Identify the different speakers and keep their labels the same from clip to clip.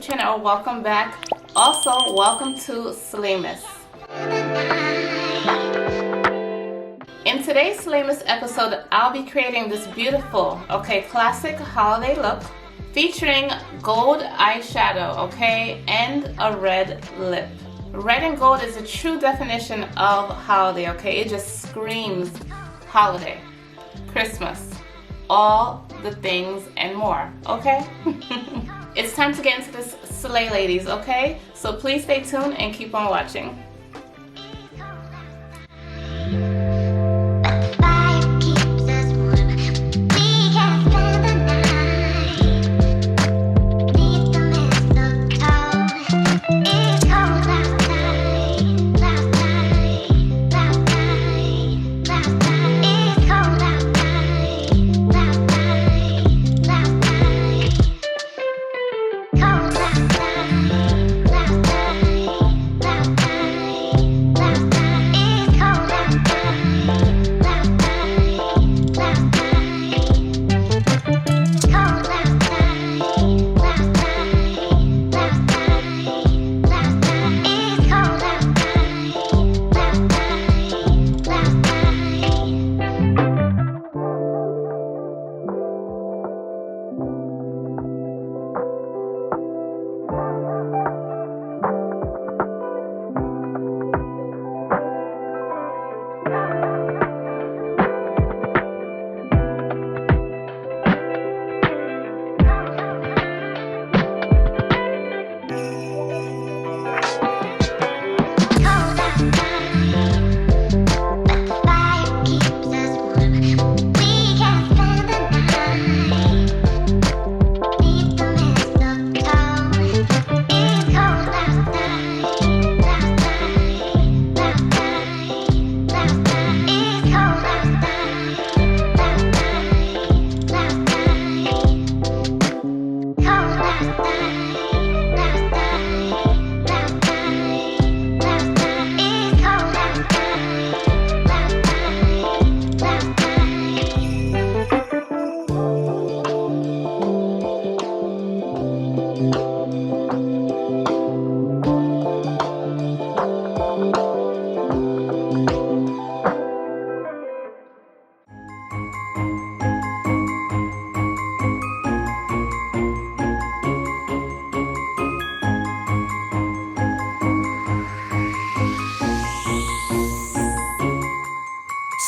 Speaker 1: YouTube channel, or welcome back. Also, welcome to Slaymas. In today's Slaymas episode, I'll be creating this beautiful, classic holiday look featuring gold eyeshadow, and a red lip. Red and gold is a true definition of holiday, It just screams holiday, Christmas, all the things and more, It's time to get into this slay, ladies, So please stay tuned and keep on watching.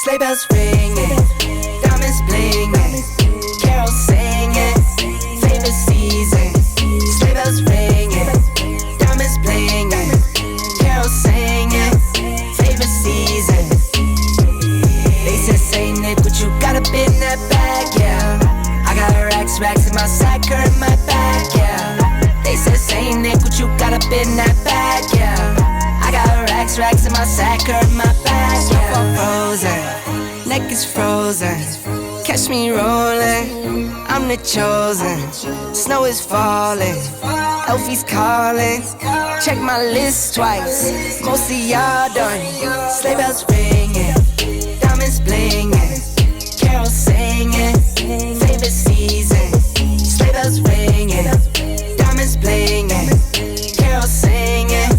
Speaker 2: Sleigh bells ringing, diamonds blinging, carols singing, favorite season. Sleigh bells ringing, diamonds blinging, carols singing, favorite season. They said, Saint Nick, what you got up in that bag, yeah? I got racks in my sack, her in my bag, yeah. They said, Saint Nick, what you got up in that bag, yeah? I got racks in my sack, her in my bag, yeah. Frozen, neck is frozen. Catch me rolling, I'm the chosen. Snow is falling, Elfie's calling. Check my list twice, most of y'all done. Sleigh bells ringing, diamonds blinging, carols singing, favorite season. Sleigh bells ringing, diamonds blinging, carols singing,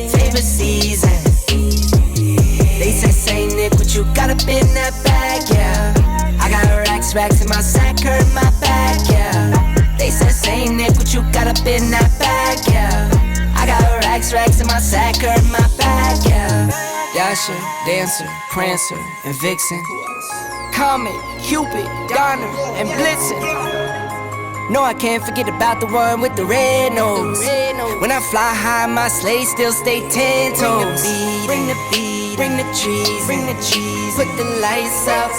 Speaker 2: favorite season. They say, Saint Nick, what you got up in that bag, yeah? I got racks in my sack, her in my bag, yeah. They said, Saint Nick, what you got up in that bag, yeah? I got racks in my sack, her in my bag, yeah. Dasher, Dancer, Prancer, and Vixen, Comet, Cupid, Donner, and Blitzen. No, I can't forget about the one with the red nose. When I fly high, my sleigh still stay 10 toes. Bring the beat, bring the trees, put the lights up,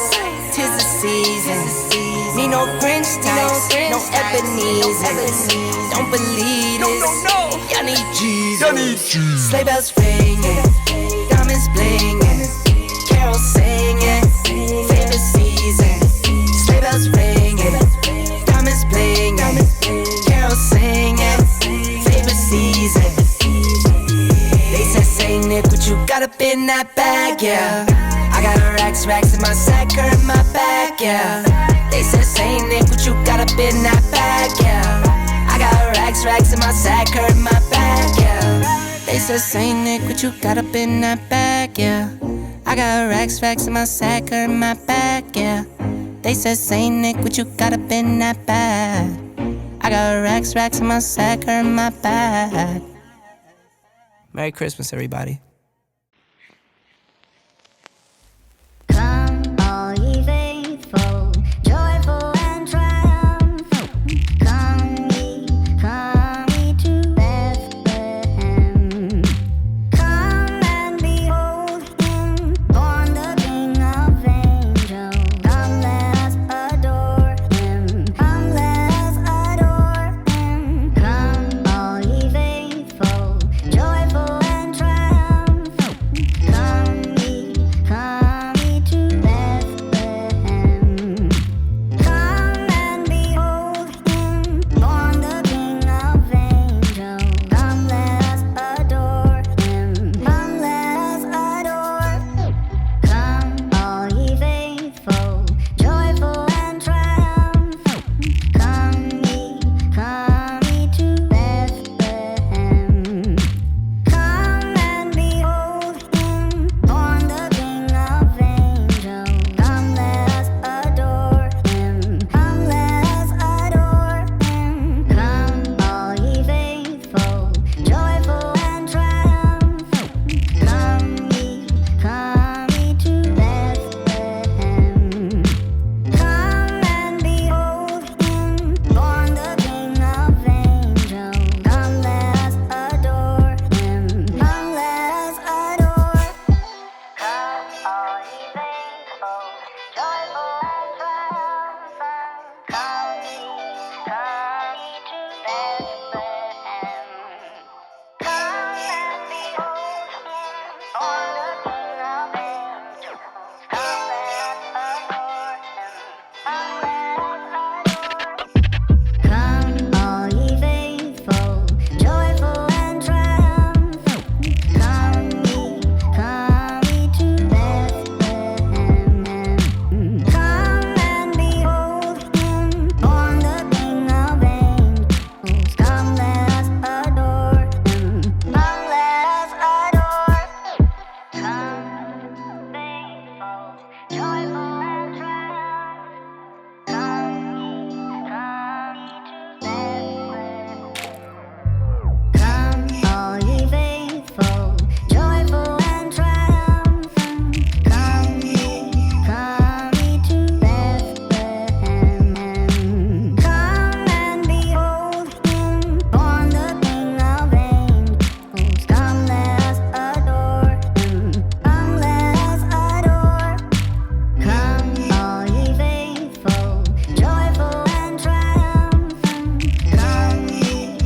Speaker 2: 'tis the season. Need no Grinch types, no Ebony's. Don't believe this, y'all need Jesus. Sleigh bells ringing, diamonds blinging, carols singing, favorite season. Sleigh bells ringing, diamonds blinging, carols singing, favorite season. They said, Saint Nick, what you got up in that bag, yeah? I got racks in my sack, her in my bag, yeah. They said, Saint Nick, what you got up in that bag, yeah? I got racks racks in my sack, hurt my back, yeah. They said, Saint Nick, what you got up in that bag, yeah. I got racks in my sack, hurt my back, yeah. They said, Saint Nick, what you got up in that bag? I got racks in my sack, hurt my back. Merry Christmas, everybody.
Speaker 3: Come, all ye faithful, joyful and triumphant. Come ye to Bethlehem. Come and behold him, born the King of angels. Come, let us adore him. Come, let us adore him. Come, all ye faithful, joyful and triumphant. Come ye to Bethlehem. Come and behold him, born the King of angels. Come, let us adore him. Come, let us adore. Come, all ye faithful, joyful and triumphant. Come ye to Bethlehem. Come and behold him, born the King of angels. Come, let us adore him. Come, let us adore him. Come, all ye faithful, joyful and triumphant. Come ye to Bethlehem. Come and behold him, born the King of angels. Come, let us adore him. Come, let us adore. Come, all ye faithful, joyful and triumphant. Come ye to Bethlehem. Come and behold him, born the King of angels. Come, let us adore him. Come, let us adore. Come, all ye faithful, joyful and triumphant. Come ye to Bethlehem. Come and behold him, born the King of angels. Come, let us adore him. Come, let us adore. Come, faithful, joyful and triumphant. Come ye to Bethlehem. Come, all ye faithful, joyful and triumphant. Come ye to Bethlehem. Come and behold him, born the King of angels. Come, let us adore him. Come, let us adore. Come, all ye faithful, joyful and triumphant. Come ye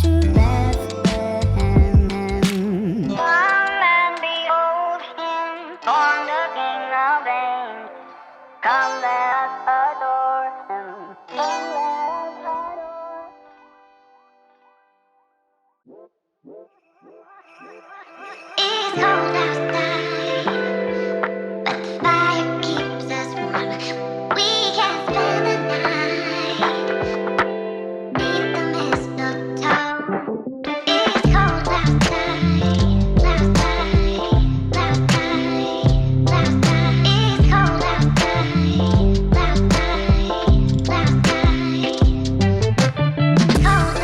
Speaker 3: to Bethlehem. Come and behold him, born the King of angels. Come, let us adore him. Come, let us adore. It's cold outside, but the fire keeps us warm. We can spend the night beneath the mistletoe. It's cold outside, outside, outside, outside. It's cold outside, outside, outside. Cold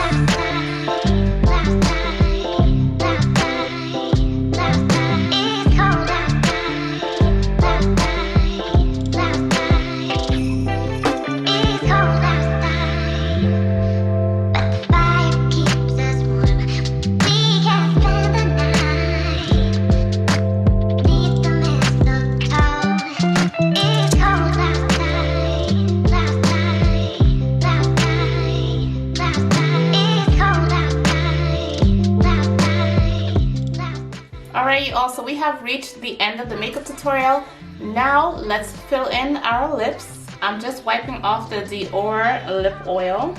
Speaker 1: Alright, you all, so we have reached the end of the makeup tutorial. Now let's fill in our lips. I'm just wiping off the Dior Lip Oil.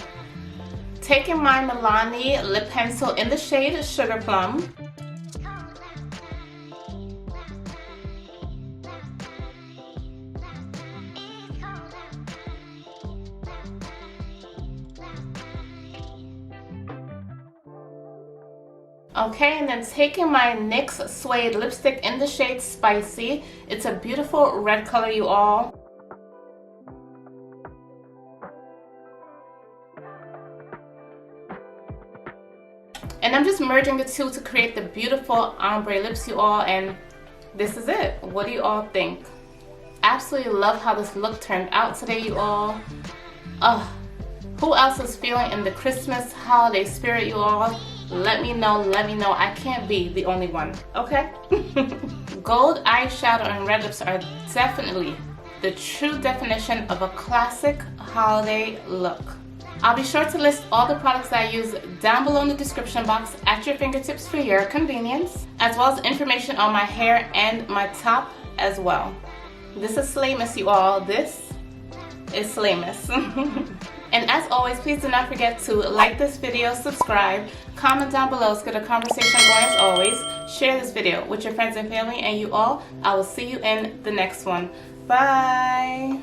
Speaker 1: Taking my Milani lip pencil in the shade Sugar Plum. Okay, and then taking my NYX Suede lipstick in the shade Spicy. It's a beautiful red color, you all. And I'm just merging the two to create the beautiful ombre lips, you all, and this is it. What do you all think? Absolutely love how this look turned out today, you all. Who else is feeling in the Christmas holiday spirit, you all? Let me know, let me know. I can't be the only one, okay? Gold eyeshadow and red lips are definitely the true definition of a classic holiday look. I'll be sure to list all the products that I use down below in the description box at your fingertips for your convenience, as well as information on my hair and my top as well. This is Slaymas, you all. This is Slaymas. And as always, please do not forget to like this video, subscribe, comment down below, let's get a conversation going as always. Share this video with your friends and family, and you all, I will see you in the next one. Bye!